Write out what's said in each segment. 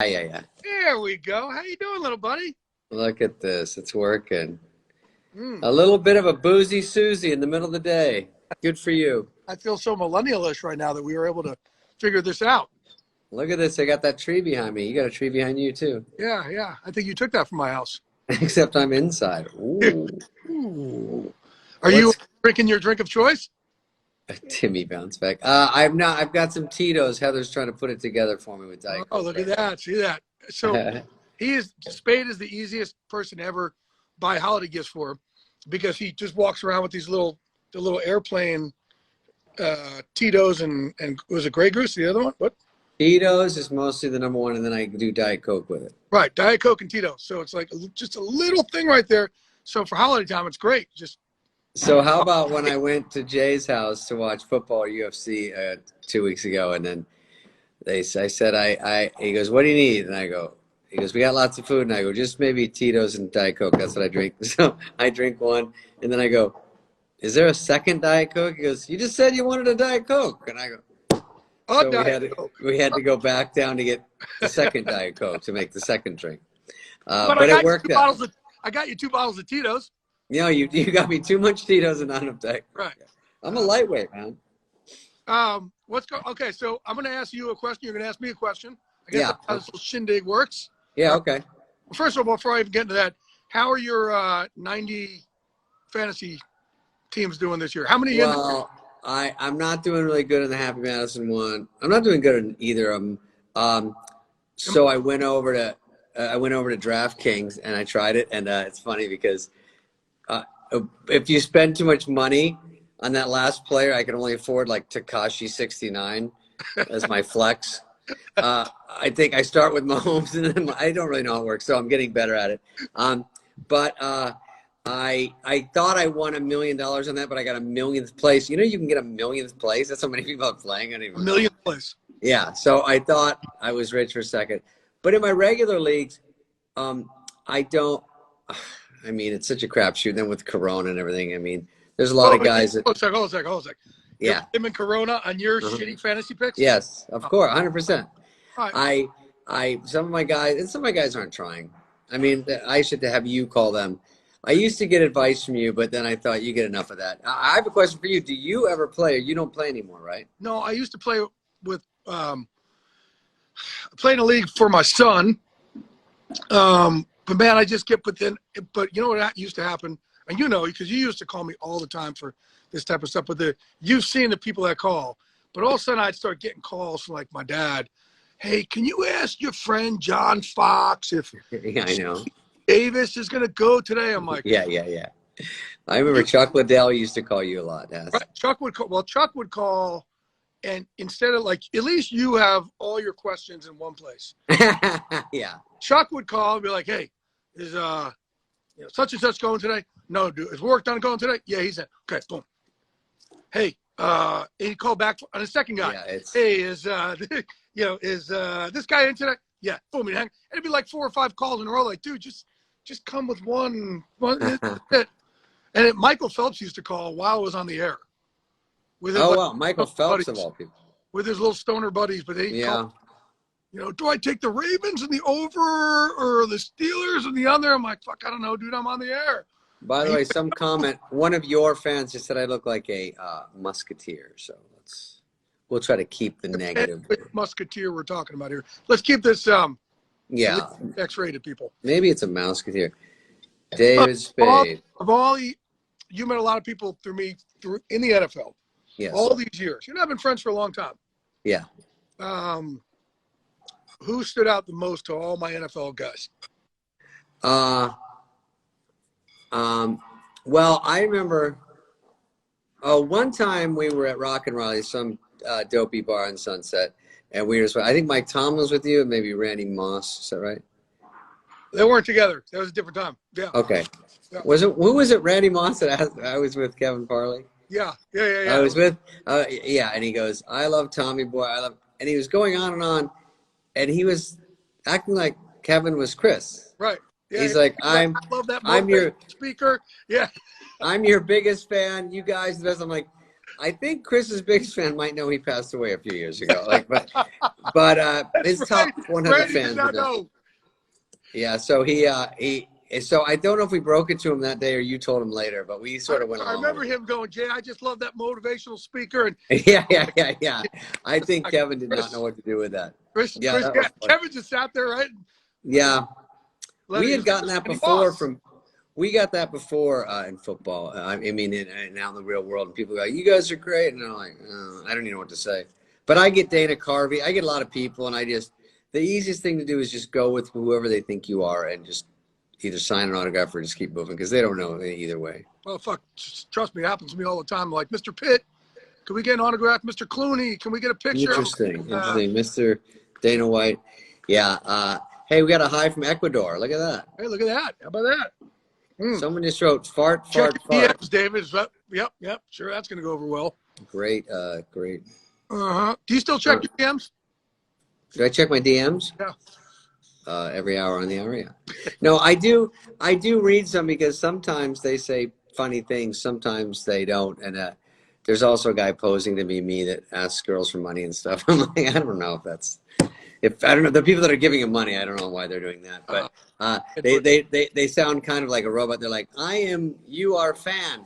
Yeah. There we go. How you doing, little buddy? Look at this. It's working. Mm. A little bit of a boozy Susie in the middle of the day. Good for you. I feel so millennialish right now that we were able to figure this out. Look at this. I got that tree behind me. You got a tree behind you, too. Yeah. I think you took that from my house. Except I'm inside. Ooh. Ooh. Are you drinking your drink of choice? Timmy bounce back. I'm not. I've got some Tito's. Heather's trying to put it together for me with Diet Coke. Oh, look at that. See that? So Spade is the easiest person to ever buy holiday gifts for because he just walks around with the little airplane Tito's and was it Grey Goose, the other one? What? Tito's is mostly the number one, and then I do Diet Coke with it. Right, Diet Coke and Tito's. So it's like just a little thing right there. So for holiday time, it's great. So how about when I went to Jay's house to watch football or UFC 2 weeks ago, and then he goes, "What do you need?" And he goes, "We got lots of food." And I go, "Just maybe Tito's and Diet Coke. That's what I drink." So I drink one, and then I go, "Is there a second Diet Coke?" He goes, "You just said you wanted a Diet Coke." And I go, so we had to go back down to get the second Diet Coke to make the second drink. But it worked out. I got you 2 bottles of Tito's. You know, you got me too much Tito's and not enough Diet Coke. Right. I'm a lightweight, man. Okay, so I'm going to ask you a question. You're going to ask me a question. I guess that's how this little shindig works. Yeah, okay. Well, first of all, before I even get into that, how are your 90 fantasy teams doing this year? How many? Well, I'm not doing really good in the Happy Madison one. I'm not doing good in either of them. So I went over to DraftKings and I tried it, and it's funny because if you spend too much money on that last player, I can only afford like Tekashi 69 as my flex. I think I start with Mahomes, and then I don't really know how it works, so I'm getting better at it. But I thought I won $1 million on that, but I got a millionth place. You know, you can get a millionth place. That's how many people are playing. I don't even know. Millionth place. Yeah. So I thought I was rich for a second, but in my regular leagues, I don't. I mean, it's such a crapshoot. Then with Corona and everything, I mean, there's a lot of guys that. Hold a sec. Yeah. Him and Corona on your shitty fantasy picks. Yes, of course, 100%. Right. Some of my guys aren't trying. I mean, I should have you call them. I used to get advice from you, but then I thought you get enough of that. I have a question for you. Do you ever play, or you don't play anymore, right? No, I used to play with playing a league for my son. But man, I just get within. But you know what used to happen, and you know, because you used to call me all the time for this type of stuff. But you've seen the people that call. But all of a sudden, I'd start getting calls from like my dad. Hey, can you ask your friend John Fox if I know Davis is going to go today? I'm like, yeah. I remember Chuck Liddell used to call you a lot. Yes. Right. Chuck would call. Well, Chuck would call, and instead of like, at least you have all your questions in one place. Yeah. Chuck would call and be like, "Hey, is such and such going today? No, dude. Is work done going today? Yeah, he's in. Okay, boom. Hey, and he called back on the second guy. Yeah, hey, is this guy in today? Yeah, boom. And it'd be like 4 or 5 calls in a row. Like, dude, just come with one. And Michael Phelps used to call while I was on the air. With his, Michael Phelps buddies, of all people. with his little stoner buddies, but they call, do I take the Ravens in the over or the Steelers in the under? I'm like, fuck, I don't know, dude. I'm on the air. By the way, some comment. One of your fans just said I look like a musketeer. So we'll try to keep the negative. Musketeer we're talking about here. Let's keep this X-rated, people. Maybe it's a mouseketeer. David Spade. You met a lot of people through me in the NFL. Yes. All these years. You and I have been friends for a long time. Yeah. Who stood out the most to all my NFL guys? Well, I remember one time we were at Rock and Raleigh, some dopey bar in Sunset, and I think Mike Tomlin was with you and maybe Randy Moss. Is that right? They weren't together. That was a different time. Yeah. Okay. Yeah. Who was it? Randy Moss that I was with Kevin Farley? Yeah. I was with, and he goes, I love Tommy Boy. And he was going on, and he was acting like Kevin was Chris. Right. Yeah, He's like, I love that. I'm your speaker. Yeah. I'm your biggest fan. You guys, the best. I'm like, I think Chris's biggest fan might know he passed away a few years ago. Like, but his top 100 Randy fans did not would know. know. Yeah, so so I don't know if we broke it to him that day or you told him later, but we sort of went along. I remember him going, Jay, I just love that motivational speaker. And Yeah. I think Kevin did not know what to do with that. Chris, Kevin just sat there, right? Yeah. We had gotten that before we got that before in football. I mean, out in the real world, and people go, "You guys are great," and I'm like, I don't even know what to say. But I get Dana Carvey, I get a lot of people, and the easiest thing to do is just go with whoever they think you are, and just either sign an autograph or just keep moving because they don't know either way. Well, fuck, trust me, it happens to me all the time. Like, Mr. Pitt, can we get an autograph? Mr. Clooney, can we get a picture? Interesting. Mr. Dana White. Yeah. Hey, we got a hi from Ecuador. Look at that. Hey, look at that. How about that? Someone just wrote fart. DMs, David. Yep. Sure, that's going to go over well. Great. Do you still check your DMs? Do I check my DMs? Yeah. Every hour on the hour, yeah. No, I do read some because sometimes they say funny things, sometimes they don't. And there's also a guy posing to be me that asks girls for money and stuff. I'm like, I don't know I don't know, the people that are giving him money, I don't know why they're doing that. But they sound kind of like a robot. They're like, you are fan.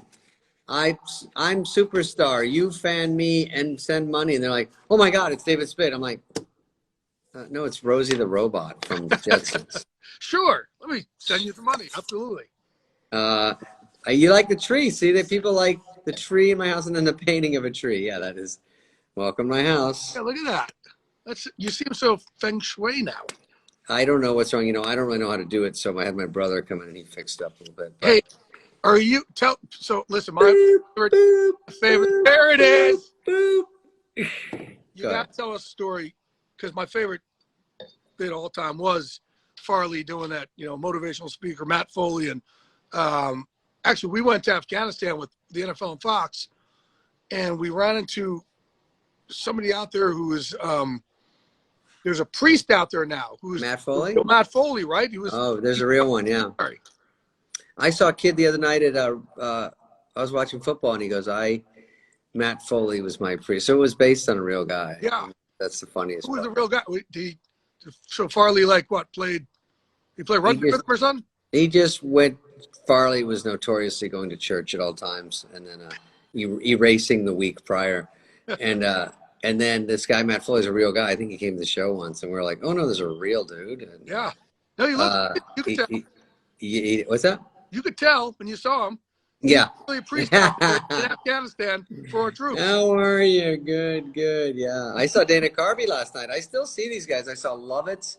I'm superstar. You fan me and send money. And they're like, oh my God, it's David Spade. I'm like, no, it's Rosie the robot from the Jetsons. Sure. Let me send you the money. Absolutely. You like the tree. See, that people like the tree in my house and then the painting of a tree. Yeah, that is welcome to my house. Yeah, look at that. You seem so feng shui now. I don't know what's wrong. I don't really know how to do it. So I had my brother come in and he fixed up a little bit. But. Hey, listen, my favorite. There it is. You got to tell us a story because my favorite bit all time was Farley doing that, motivational speaker, Matt Foley. And actually, we went to Afghanistan with the NFL and Fox, and we ran into somebody out there who was there's a priest out there now who's Matt Foley. Matt Foley, right? There's a real one, yeah. Sorry. I saw a kid the other night at I was watching football and he goes, Matt Foley was my priest. So it was based on a real guy. Yeah. That's the funniest. Who was the real guy? So Farley played rugby with him or something? He just Farley was notoriously going to church at all times and then erasing the week prior. And then this guy, Matt Foley, is a real guy. I think he came to the show once, and we were like, oh, no, there's a real dude. And, yeah. No, you could tell. What's that? You could tell when you saw him. Yeah. Really a priest in Afghanistan for our troops. How are you? Good. Yeah. I saw Dana Carvey last night. I still see these guys. I saw Lovitz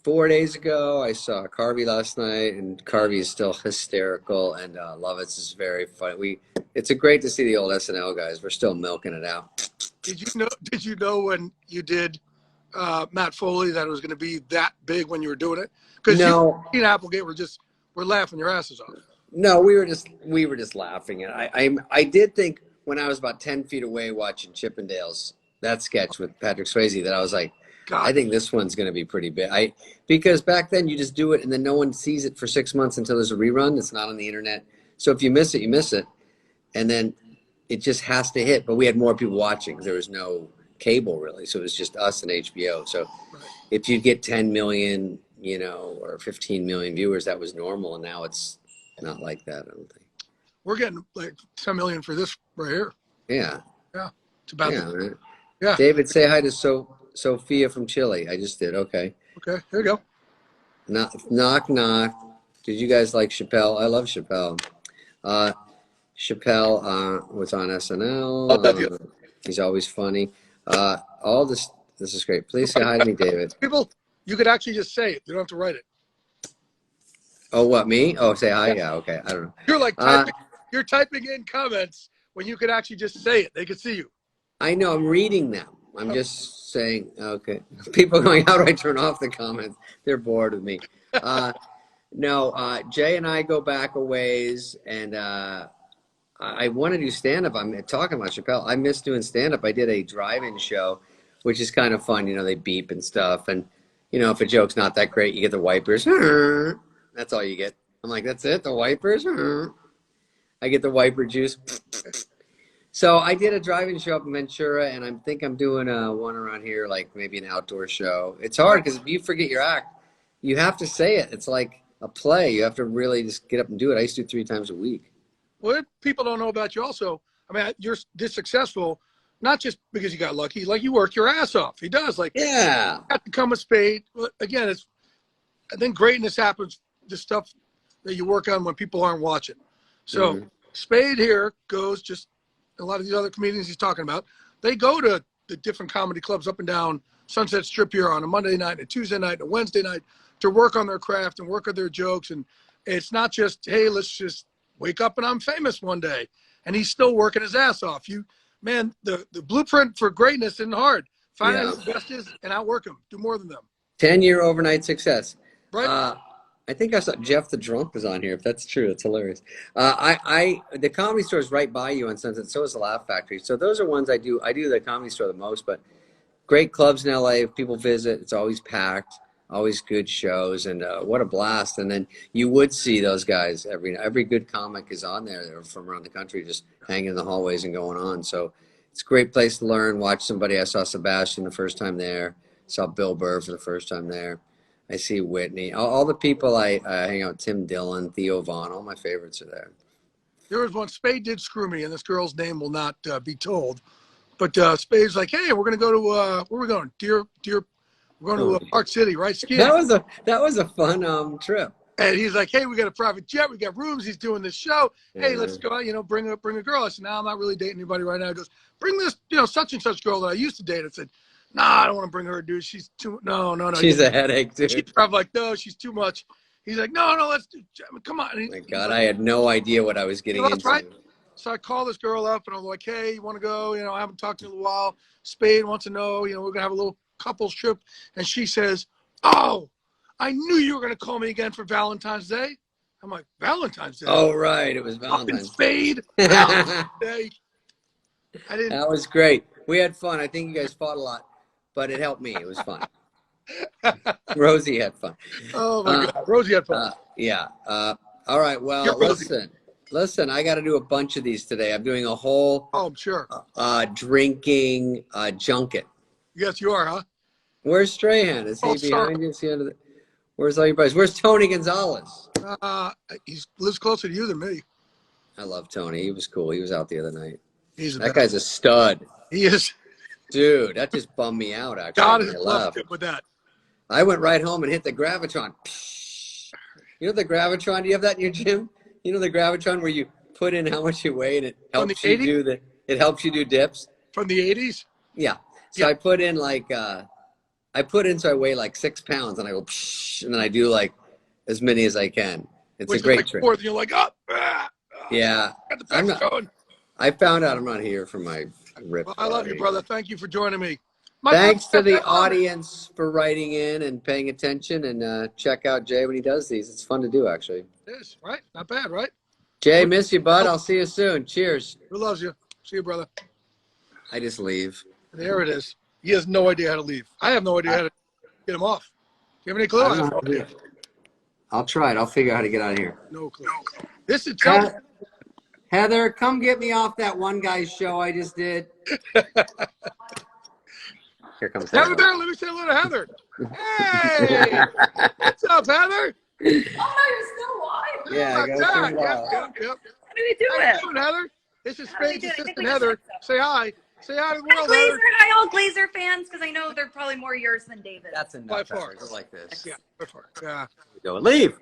4 days ago. I saw Carvey last night, and Carvey is still hysterical, and Lovitz is very funny. It's great to see the old SNL guys. We're still milking it out. Did you know when you did Matt Foley that it was going to be that big when you were doing it? Because you and Applegate were laughing your asses off. No, we were just laughing. And I did think when I was about 10 feet away watching Chippendales, that sketch with Patrick Swayze, that I was like, God. I think this one's going to be pretty big. Because back then you just do it and then no one sees it for 6 months until there's a rerun. It's not on the internet. So if you miss it, you miss it. And then it just has to hit. But we had more people watching because there was no cable really. So it was just us and HBO. So if you get 10 million, or 15 million viewers, that was normal. And now it's not like that, I don't think. We're getting like 10 million for this right here. Yeah. Yeah. It's about right? Yeah. David, say hi to Sophia from Chile. I just did. Okay. Okay. There you go. Knock. Did you guys like Chappelle? I love Chappelle. Chappelle was on SNL. He's always funny. All this is great. Please say hi to me, David. People, you could actually just say it. You don't have to write it. Oh, what, me? Oh, say hi? Yeah, okay. I don't know. You're like you're typing in comments when you could actually just say it. They could see you. I know. I'm reading them. I'm just saying, okay. People going, how do I turn off the comments? They're bored with me. No, Jay and I go back a ways, and I want to do stand-up. I'm talking about Chappelle. I miss doing stand-up. I did a drive-in show, which is kind of fun. They beep and stuff. And, if a joke's not that great, you get the wipers. That's all you get. I'm like, that's it? The wipers? I get the wiper juice. So I did a driving show up in Ventura, and I think I'm doing one around here, like maybe an outdoor show. It's hard because if you forget your act, you have to say it. It's like a play. You have to really just get up and do it. I used to do 3 times a week. What people don't know about you also, I mean, you're this successful, not just because you got lucky, like you work your ass off. He does. Like, Yeah. you have to come with Spade. Well, again, I think greatness happens, the stuff that you work on when people aren't watching. So Spade here goes, just a lot of these other comedians he's talking about, they go to the different comedy clubs up and down Sunset Strip here on a Monday night, a Tuesday night, a Wednesday night to work on their craft and work on their jokes. And it's not just, hey, let's just wake up and I'm famous one day. And he's still working his ass off. Man, the blueprint for greatness isn't hard. Find out who the best is and outwork them. Do more than them. 10-year overnight success. Right. I think I saw Jeff the Drunk was on here. If that's true, that's hilarious. The Comedy Store is right by you on Sunset. So is the Laugh Factory. So those are ones I do. I do the Comedy Store the most, but great clubs in LA. If people visit, it's always packed, always good shows, and what a blast. And then you would see those guys. Every good comic is on there. They're from around the country, just hanging in the hallways and going on. So it's a great place to learn. Watch somebody. I saw Sebastian the first time there. Saw Bill Burr for the first time there. I see Whitney. All the people I hang out with, Tim Dillon, Theo Vaughn, all my favorites are there. There was one, Spade did screw me, and this girl's name will not be told. But Spade's like, hey, we're going to go to, where are we going? We're going to Park City, right? Skiing. That was a fun trip. And he's like, hey, we got a private jet. We got rooms. He's doing this show. Hey, let's go out, bring a girl. I said, no, I'm not really dating anybody right now. He goes, bring this, such and such girl that I used to date. I said, nah, I don't want to bring her, dude. She's too, no. She's a headache, dude. She's probably like, no, she's too much. He's like, no, let's do, come on. My God, I had no idea what I was getting into. Right? So I call this girl up and I'm like, hey, you want to go? I haven't talked to you in a while. Spade wants to know, we're going to have a little couples trip. And she says, oh, I knew you were going to call me again for Valentine's Day. I'm like, Valentine's Day? Oh, right. It was Valentine's Spade. Valentine's Day. That was great. We had fun. I think you guys fought a lot, but it helped me. It was fun. Rosie had fun. Oh, my God. Rosie had fun. Yeah. All right. Well, listen, I got to do a bunch of these today. I'm doing a whole I'm sure. Drinking junket. Yes, you are, huh? Where's Strahan? Is he behind you? Is he under the... Where's all your buddies? Where's Tony Gonzalez? He lives closer to you than me. I love Tony. He was cool. He was out the other night. That guy's a stud. He is. Dude, that just bummed me out, actually. God is blessed with that. I went right home and hit the Gravitron. You know the Gravitron? Do you have that in your gym? You know the Gravitron where you put in how much you weigh and it helps you do dips? From the 80s? Yeah. So I put in so I weigh like 6 pounds and I go, and then I do like as many as I can. It's a great trick. You're like, yeah. I found out I'm not here for my rip. Well, I love you, brother. Thank you for joining me. Thanks to the audience for writing in and paying attention, and check out Jay when he does these. It's fun to do, actually. It is, right? Not bad, right? Jay, miss you, bud. I'll see you soon. Cheers. Who loves you? See you, brother. I just leave. There it is. He has no idea how to leave. I have no idea how to get him off. Do you have any clue? I have no idea. I'll try it. I'll figure out how to get out of here. No clue. This is Heather, come get me off that one guy's show I just did. Here comes Heather. Let me say hello to Heather. Hey! What's up, Heather? Oh, you're still live. Yeah, Yep. How do we do How it? you doing, Heather? This is Spade's assistant, Heather. Say hi. Say hi to the world, Glazer. Heather. Hi, all Glazer fans, because I know they're probably more yours than David. That's enough. By far. Like this. Yeah, by far. Yeah. Go and leave.